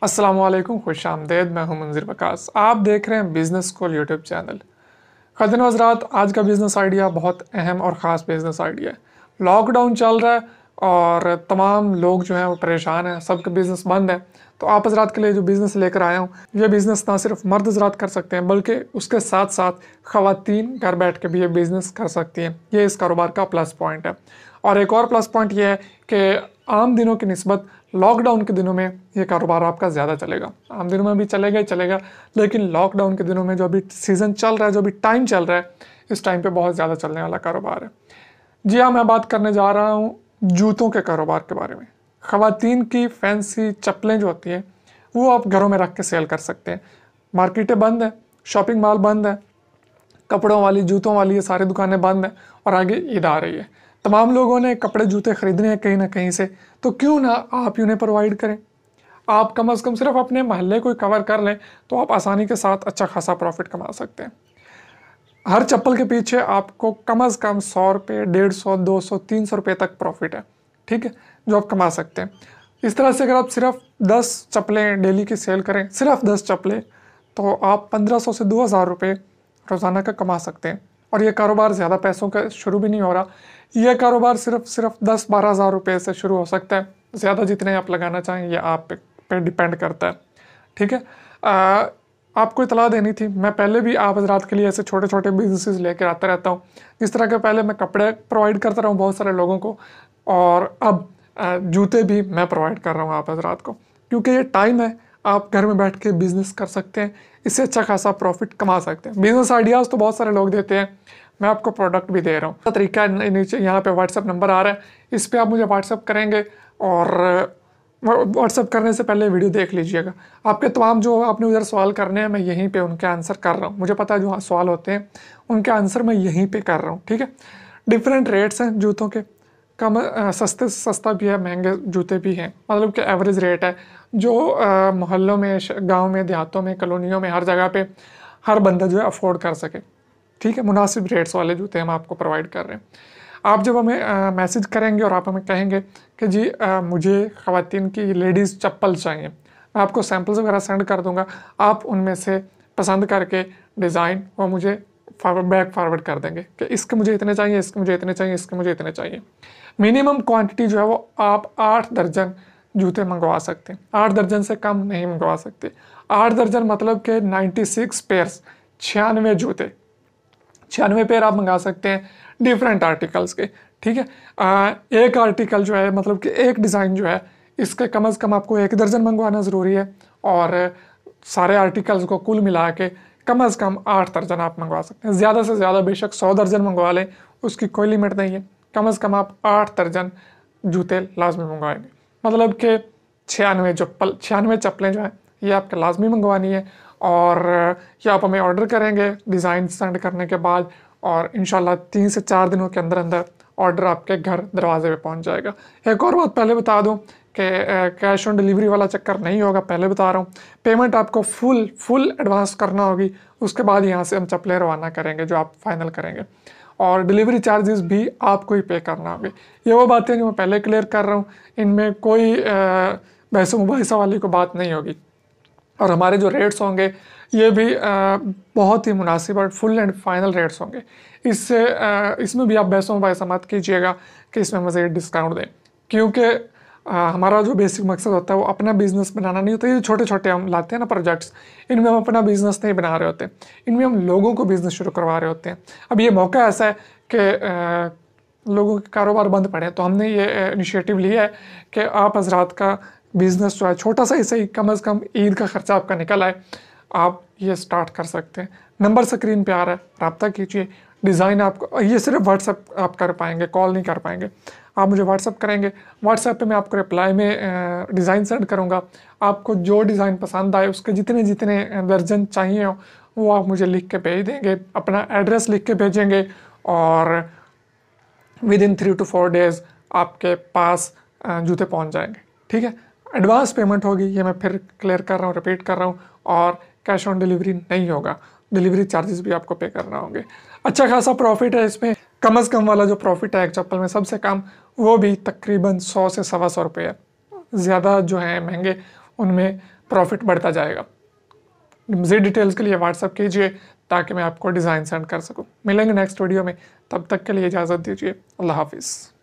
अस्सलाम वालेकुम, खुश आमदेद। मैं हूं munzirwaqas। आप देख रहे हैं बिजनेस स्कूल यूट्यूब चैनल। ख़ातिन व हज़रात, आज का बिज़नेस आइडिया बहुत अहम और ख़ास बिज़नेस आइडिया है। लॉकडाउन चल रहा है और तमाम लोग जो हैं वो परेशान हैं, सबके बिज़नेस बंद है। तो आप हज़रात के लिए जो बिज़नेस लेकर आया हूँ, ये बिज़नेस ना सिर्फ मर्द हज़रात कर सकते हैं बल्कि उसके साथ साथ ख़वातीन घर बैठ के भी ये बिज़नेस कर सकती हैं। ये इस कारोबार का प्लस पॉइंट है। और एक और प्लस पॉइंट ये है कि आम दिनों की निस्बत लॉकडाउन के दिनों में ये कारोबार आपका ज़्यादा चलेगा। आम दिनों में भी चलेगा ही चलेगा, लेकिन लॉकडाउन के दिनों में जो अभी सीज़न चल रहा है, जो अभी टाइम चल रहा है, इस टाइम पे बहुत ज़्यादा चलने वाला कारोबार है। जी हाँ, मैं बात करने जा रहा हूँ जूतों के कारोबार के बारे में। ख़वातीन की फैंसी चप्पलें जो होती हैं वो आप घरों में रख के सेल कर सकते हैं। मार्केटें बंद हैं, शॉपिंग मॉल बंद है, कपड़ों वाली, जूतों वाली ये सारी दुकानें बंद हैं और आगे ईद आ रही है। तमाम लोगों ने कपड़े जूते ख़रीदने हैं कहीं ना कहीं से, तो क्यों ना आप उन्हें प्रोवाइड करें। आप कम से कम सिर्फ अपने महल्ले को कवर कर लें तो आप आसानी के साथ अच्छा खासा प्रॉफिट कमा सकते हैं। हर चप्पल के पीछे आपको कम से कम 100 रुपये, 150, 200, 300 रुपये तक प्रॉफिट है, ठीक है, जो आप कमा सकते हैं। इस तरह से अगर आप सिर्फ 10 चप्पलें डेली की सेल करें, सिर्फ 10 चप्पलें, तो आप 1500 से 2000 रुपये रोज़ाना का कमा सकते हैं। और ये कारोबार ज़्यादा पैसों का शुरू भी नहीं हो रहा। यह कारोबार सिर्फ 10-12 हज़ार रुपये से शुरू हो सकता है। ज़्यादा जितने आप लगाना चाहें ये आप पे डिपेंड करता है, ठीक है। आपको इतला देनी थी, मैं पहले भी आप हज़रात के लिए ऐसे छोटे छोटे बिजनेसेस लेकर आता रहता हूँ। जिस तरह के पहले मैं कपड़े प्रोवाइड करता रहा हूँ बहुत सारे लोगों को, और अब जूते भी मैं प्रोवाइड कर रहा हूँ आप हज़रात को, क्योंकि ये टाइम है, आप घर में बैठ के बिज़नेस कर सकते हैं, इससे अच्छा खासा प्रॉफिट कमा सकते हैं। बिज़नेस आइडियाज़ तो बहुत सारे लोग देते हैं, मैं आपको प्रोडक्ट भी दे रहा हूँ। तरीका नीचे यहाँ पे व्हाट्सएप नंबर आ रहा है, इस पर आप मुझे व्हाट्सएप करेंगे और व्हाट्सएप करने से पहले वीडियो देख लीजिएगा। आपके तमाम जो आपने उधर सवाल करने हैं, मैं यहीं पे उनके आंसर कर रहा हूँ। मुझे पता है जो सवाल होते हैं उनके आंसर मैं यहीं पे कर रहा हूँ, ठीक है। डिफरेंट रेट्स हैं जूतों के, कम सस्ते से सस्ता भी है, महंगे जूते भी हैं, मतलब कि एवरेज रेट है जो मोहल्लों में, गाँव में, देहातों में, कॉलोनियों में, हर जगह पर हर बंदा जो है अफोर्ड कर सके, ठीक है। मुनासिब रेट्स वाले जूते हम आपको प्रोवाइड कर रहे हैं। आप जब हमें मैसेज करेंगे और आप हमें कहेंगे कि जी मुझे ख़वातीन की लेडीज़ चप्पल चाहिए, मैं आपको सैम्पल्स वगैरह सेंड कर दूंगा। आप उनमें से पसंद करके डिज़ाइन वो मुझे बैक फॉरवर्ड कर देंगे कि इसके मुझे इतने चाहिए, इसके मुझे इतने चाहिए, इसके मुझे इतने चाहिए। मिनिमम क्वान्टिटी जो है वो आप 8 दर्जन जूते मंगवा सकते हैं, 8 दर्जन से कम नहीं मंगवा सकते। 8 दर्जन मतलब कि 96 पेयर्स, 96 जूते, 96 पेयर आप मंगा सकते हैं डिफरेंट आर्टिकल्स के, ठीक है। एक आर्टिकल जो है, मतलब कि एक डिज़ाइन जो है, इसके कम से कम आपको 1 दर्जन मंगवाना ज़रूरी है, और सारे आर्टिकल्स को कुल मिला के कम से कम 8 दर्जन आप मंगवा सकते हैं। ज़्यादा से ज़्यादा बेशक 100 दर्जन मंगवा लें, उसकी कोई लिमिट नहीं है। कम से कम आप 8 दर्जन जूते लाजमी मंगवाएंगे, मतलब कि 96 चप्पलें जो हैं ये आपके लाजमी मंगवानी है। और ये आप हमें ऑर्डर करेंगे डिज़ाइन सेंड करने के बाद, और इंशाल्लाह 3 से 4 दिनों के अंदर अंदर ऑर्डर आपके घर दरवाजे पे पहुंच जाएगा। एक और बात पहले बता दूं कि कैश ऑन डिलीवरी वाला चक्कर नहीं होगा, पहले बता रहा हूँ। पेमेंट आपको फुल एडवांस करना होगी, उसके बाद यहाँ से हम चप्पलें रवाना करेंगे जो आप फाइनल करेंगे, और डिलीवरी चार्जेस भी आपको ही पे करना होंगे। ये वो बातें जो मैं पहले क्लियर कर रहा हूँ, इनमें कोई बहस मुबाहिसा वाली को बात नहीं होगी। और हमारे जो रेट्स होंगे ये भी बहुत ही मुनासिब और फुल एंड फाइनल रेट्स होंगे। इसमें भी आप बहसों मुबाहिसा मत कीजिएगा कि इसमें मज़ीद डिस्काउंट दें, क्योंकि हमारा जो बेसिक मकसद होता है वो अपना बिज़नेस बनाना नहीं होता। ये छोटे छोटे हम लाते हैं ना प्रोजेक्ट्स, इनमें हम अपना बिज़नेस नहीं बना रहे होते, इनमें हम लोगों को बिज़नेस शुरू करवा रहे होते हैं। अब ये मौका ऐसा है कि लोगों के कारोबार बंद पड़े, तो हमने ये इनिशिएटिव लिया है कि आप हज़रात का बिज़नेस जो है छोटा सा ही सही, कम से कम ईद का ख़र्चा आपका निकल आए, आप ये स्टार्ट कर सकते हैं। नंबर स्क्रीन पे आ रहा है, रब्ता कीजिए। डिज़ाइन आपको, ये सिर्फ व्हाट्सएप आप कर पाएंगे, कॉल नहीं कर पाएंगे। आप मुझे व्हाट्सएप करेंगे, व्हाट्सएप पे मैं आपको रिप्लाई में डिज़ाइन सेंड करूँगा। आपको जो डिज़ाइन पसंद आए, उसके जितने जितने दर्जन चाहिए हो वो आप मुझे लिख के भेज देंगे, अपना एड्रेस लिख के भेजेंगे, और विदिन 3 to 4 डेज़ आपके पास जूते पहुँच जाएंगे, ठीक है। एडवांस पेमेंट होगी, ये मैं फिर क्लियर कर रहा हूँ, रिपीट कर रहा हूँ, और कैश ऑन डिलीवरी नहीं होगा, डिलीवरी चार्जेस भी आपको पे करना होंगे। अच्छा खासा प्रॉफिट है इसमें। कम से कम वाला जो प्रॉफिट है एक चप्पल में, सबसे कम वो भी तकरीबन 100 से 125 रुपये है। ज़्यादा जो है महंगे उनमें प्रॉफिट बढ़ता जाएगा। मज़ीद डिटेल्स के लिए व्हाट्सअप कीजिए ताकि मैं आपको डिज़ाइन सेंड कर सकूं। मिलेंगे नेक्स्ट वीडियो में, तब तक के लिए इजाज़त दीजिए। अल्लाह हाफिज़।